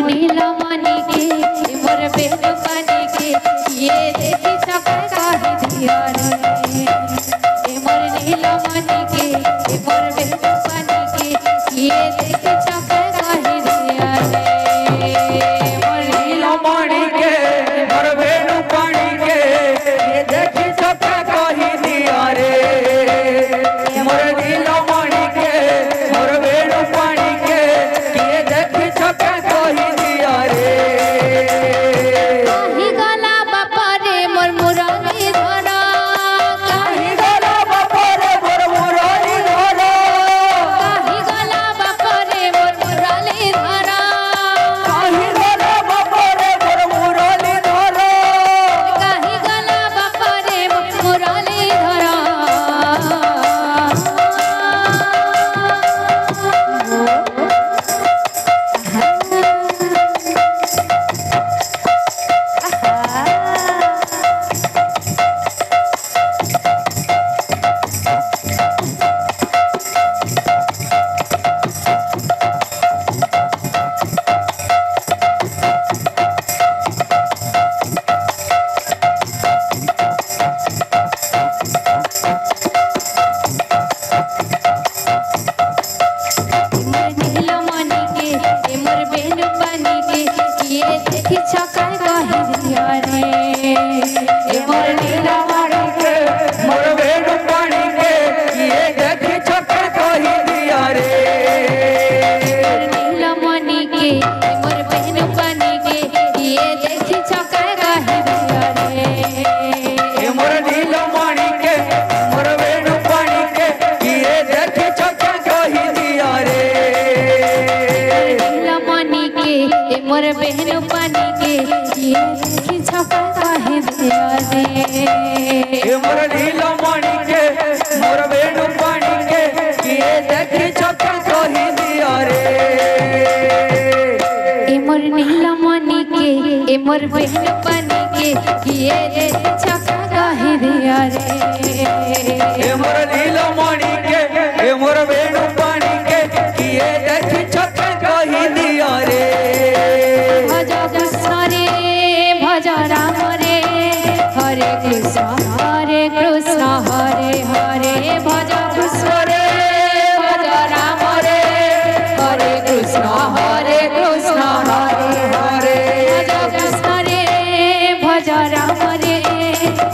नीलमणि के मोर बेनु पानी के ये देखी चका काहे दिया रे मोर नीलमणि के मोर बेनु पानी के ये देखी चका काहे दिया रे मोर नीलमणि के मोर बेनु पानी के ये देखी चका काहे दिया रे मोर नीलमणि के मोर बेनु पानी के ये देखी चका काहे दिया रे काहे गला बापा रे मोर मुरारी धरा काहे गला बापा रे मोर मुरारी धरा काहे गला बापा रे मोर मुरारी धरा काहे गला बापा रे मोर मुरारी धरा काहे गला बापा रे मोर मुरारी धरा नीलमणि के मोर बेनु पानी के ये देखी चका काहे दिया रे मोर नीलमणि के मोर बेनु पानी के ये देखी चका काहे दिया रे नीलमणि के मोर बेनु पानी के ये देखी चका काहे दिया रे मोर नीलमणि के मोर बेनु पानी के ये देखी चका काहे दिया रे नीलमणि के मोर बेनु पानी के ये देखी चका काहे दिया रे मोर नीलमणि के मोर बेनु पानी के ये देखी चका काहे दिया रे मोर नीलमणि के मोर बेनु पानी के ये देखी चका काहे दिया रे मोर नीलमणि के मोर बेनु पानी के ये देखी चका काहे दिया रे भज कृष्ण रे भज राम रे हरे कृष्ण हरे भज कृष्ण रे भज राम रे हरे कृष्ण हरे भज कृष्ण रे भज राम रे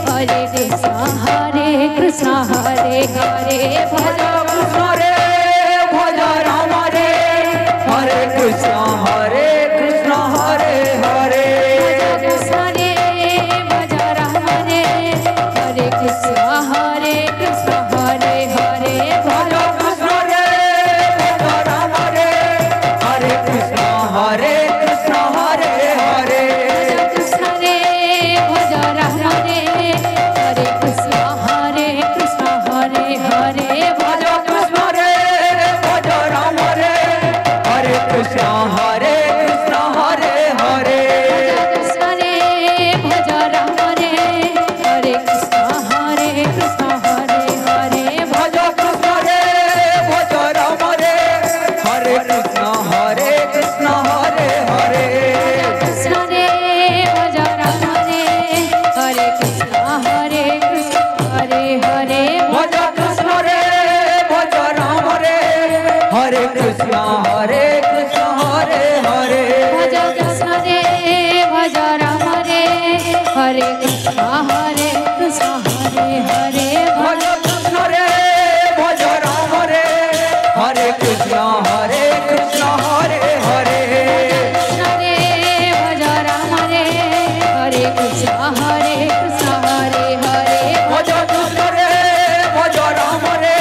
हरे कृष्ण हरे भज कृष्ण रे भज राम रे हरे कृष्ण हरे कृष्ण हरे कृष्ण रे भज राम रे हरे कृष्ण भज कृष्ण रे भज राम रे हरे कृष्ण कृष्ण रे भज राम रे हरे कृष्ण भज कृष्ण रे भज राम रे हरे कृष्ण कृष्ण रे भज राम रे हरे कृष्ण भज कृष्ण रे भज राम रे हरे कृष्ण कृष्ण रे भज राम रे हरे कृष्ण भज कृष्ण रे भज राम रे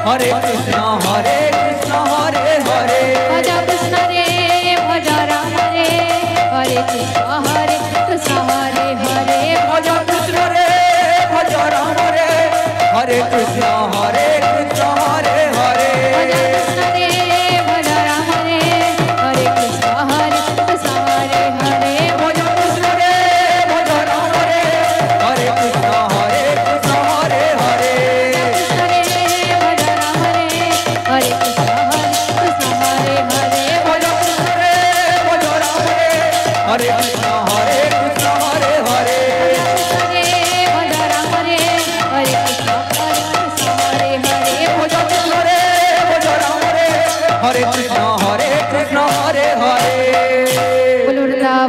हरे कृष्ण भज कृष्ण रे भज राम रे हरे कृष्ण भज कृष्ण रे भज राम रे हरे कृष्ण कृष्ण रे भज राम रे हरे कृष्ण भज कृष्ण रे भज राम रे हरे कृष्ण भज कृष्ण रे भज राम रे हरे कृष्ण भज कृष्ण रे भज राम रे हरे कृष्ण हरे कृष्ण हरे हरे भज राम रे हरे कृष्ण हरे हरे भज कृष्ण रे भज राम रे हरे कृष्ण हरे